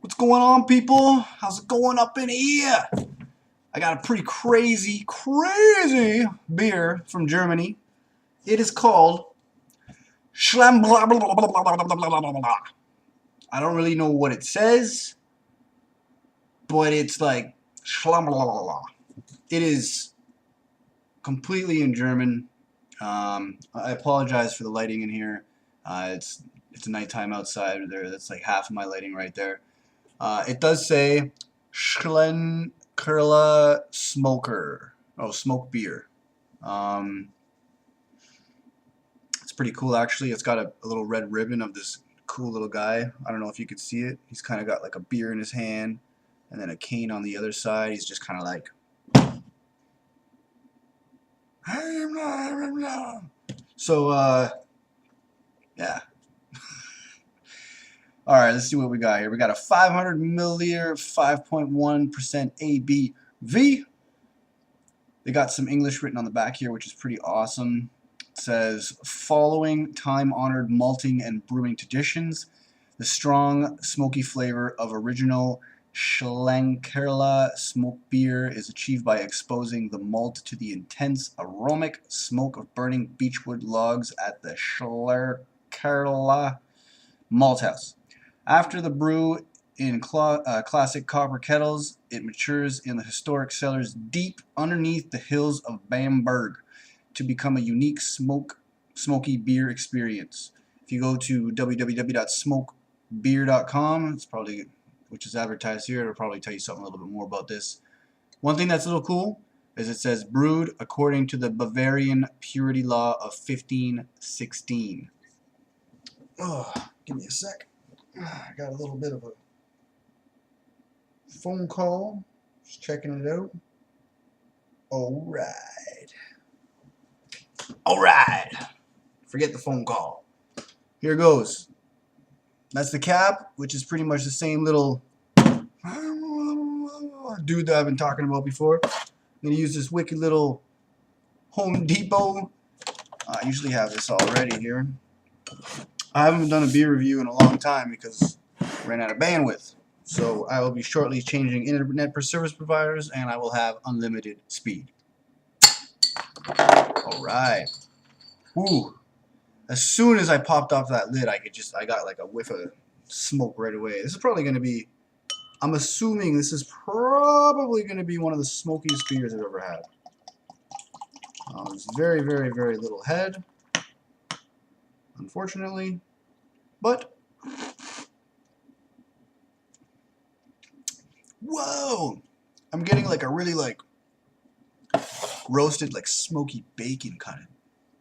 What's going on, people? How's it going up in here? I got a pretty crazy beer from Germany. It is called Schlenkerla. I don't really know what it says, but it's like Schlenkerla. It is completely in German. I apologize for the lighting in here. It's nighttime outside. That's like half of my lighting right there. It does say Schlenkerla Smoker. Oh, smoke beer. It's pretty cool actually. It's got a little red ribbon of this cool little guy. I don't know if you could see it. He's kind of got like a beer in his hand and then a cane on the other side. He's just kind of like. So, yeah. Alright, let's see what we got here. We got a 500 milliliter, 5.1% ABV. They got some English written on the back here, which is pretty awesome. It says, following time-honored malting and brewing traditions, the strong, smoky flavor of original Schlenkerla smoke beer is achieved by exposing the malt to the intense aromatic smoke of burning beechwood logs at the Schlenkerla malt house. After the brew in classic copper kettles, it matures in the historic cellars deep underneath the hills of Bamberg to become a unique smoky beer experience. If you go to www.smokebeer.com, it's probably, which is advertised here, it'll probably tell you something a little bit more about this. One thing that's a little cool is it says brewed according to the Bavarian purity law of 1516. Oh, give me a sec. I got a little bit of a phone call. Just checking it out. Alright. Forget the phone call. Here goes. That's the cap, which is pretty much the same little dude that I've been talking about before. I'm going to use this wicked little Home Depot. I usually have this already here. I haven't done a beer review in a long time because I ran out of bandwidth. So I will be shortly changing internet service providers and I will have unlimited speed. Alright. Ooh. As soon as I popped off that lid, I got like a whiff of smoke right away. This is probably going to be, I'm assuming this is probably going to be one of the smokiest beers I've ever had. It's very, very, very little head, unfortunately, but whoa! I'm getting like a really like roasted like smoky bacon kind of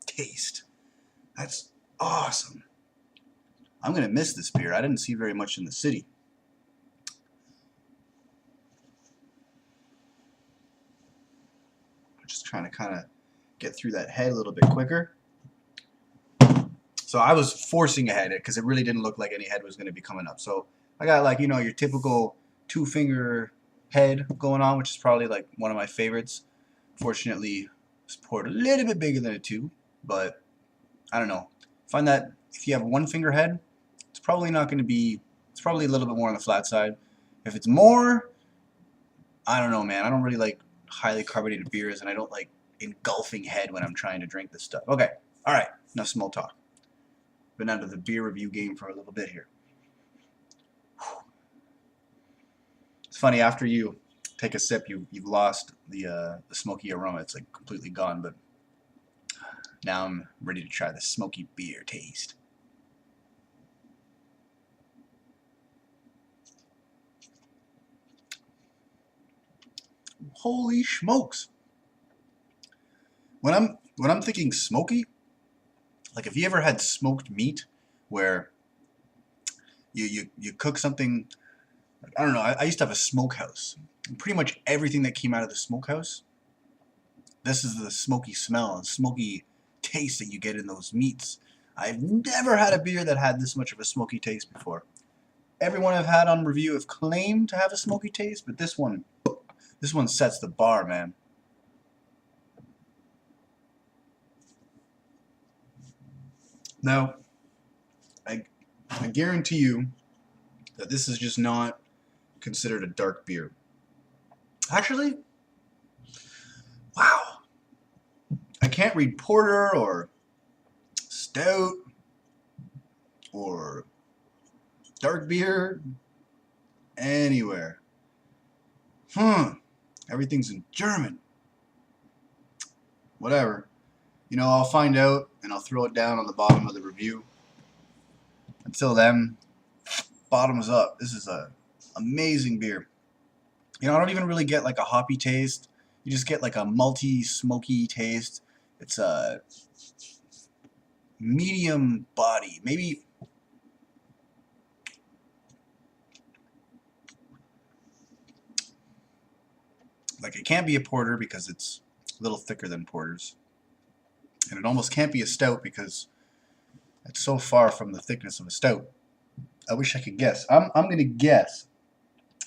taste. That's awesome. I'm gonna miss this beer. I didn't see very much in the city. I'm just trying to kind of get through that head a little bit quicker. So I was forcing ahead because it really didn't look like any head was going to be coming up. So I got like, you know, your typical 2-finger head going on, which is probably like one of my favorites. Fortunately, it's poured a little bit bigger than a 2, but I don't know. I find that if you have 1-finger head, it's probably not going to be, it's probably a little bit more on the flat side. If it's more, I don't know, man. I don't really like highly carbonated beers, and I don't like engulfing head when I'm trying to drink this stuff. Okay, all right, enough small talk. Been out of the beer review game for a little bit here. It's funny, after you take a sip, you've lost the smoky aroma. It's like completely gone, but now I'm ready to try the smoky beer taste. Holy smokes! When I'm thinking smoky, like if you ever had smoked meat where you cook something, I don't know, I used to have a smokehouse. And pretty much everything that came out of the smokehouse, this is the smoky smell and smoky taste that you get in those meats. I've never had a beer that had this much of a smoky taste before. Everyone I've had on review have claimed to have a smoky taste, but this one sets the bar, man. Now, I guarantee you that this is just not considered a dark beer. Actually, wow. I can't read porter or stout or dark beer anywhere. Everything's in German. Whatever. You know, I'll find out and I'll throw it down on the bottom of the review. Until then, bottoms up. This is a amazing beer. You know, I don't even really get like a hoppy taste. You just get like a malty, smoky taste. It's a medium body. Maybe like it can't be a porter because it's a little thicker than porters. And it almost can't be a stout because it's so far from the thickness of a stout. I wish I could guess. I'm going to guess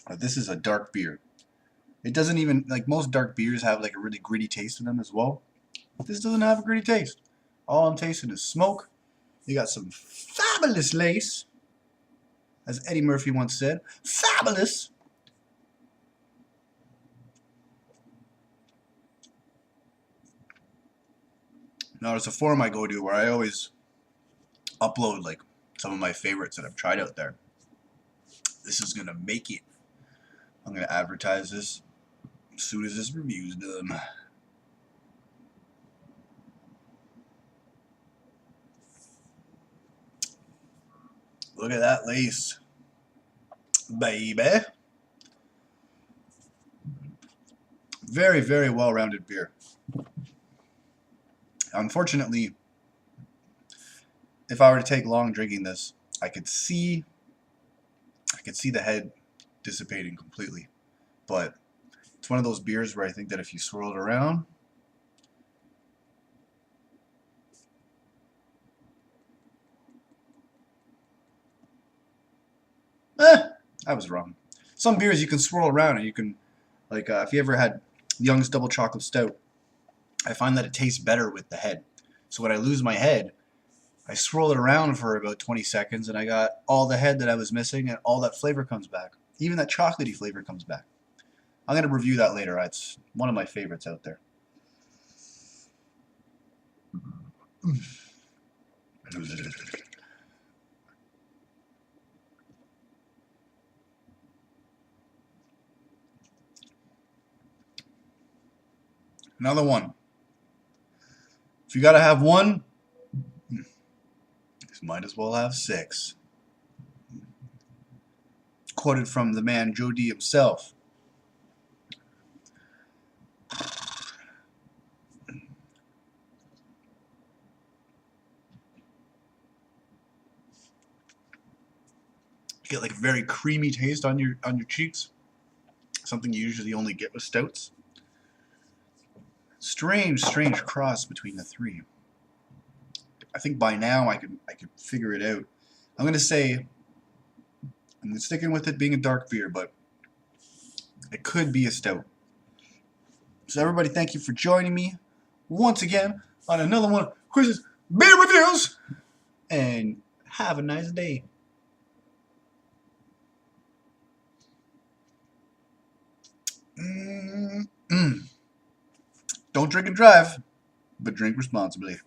that this is a dark beer. It doesn't even, like most dark beers have like a really gritty taste in them as well. This doesn't have a gritty taste. All I'm tasting is smoke. You got some fabulous lace, as Eddie Murphy once said. Fabulous. Now there's a forum I go to where I always upload like some of my favorites that I've tried out there. This is gonna make it. I'm gonna advertise this as soon as this review's done. Look at that lace, baby. Very, very well-rounded beer. Unfortunately, if I were to take long drinking this, I could see the head dissipating completely. But it's one of those beers where I think that if you swirl it around, I was wrong. Some beers you can swirl around and you can, like if you ever had Young's Double Chocolate Stout, I find that it tastes better with the head. So when I lose my head, I swirl it around for about 20 seconds and I got all the head that I was missing and all that flavor comes back. Even that chocolatey flavor comes back. I'm going to review that later. It's one of my favorites out there. Another one. If you gotta have one, you might as well have 6. Quoted from the man Joe D himself. You get like a very creamy taste on your cheeks. Something you usually only get with stouts. Strange cross between the three. I think by now I could figure it out. I'm gonna say I'm sticking with it being a dark beer, but it could be a stout. So everybody, thank you for joining me once again on another one of Chris's beer reviews, and have a nice day. Don't drink and drive, but drink responsibly.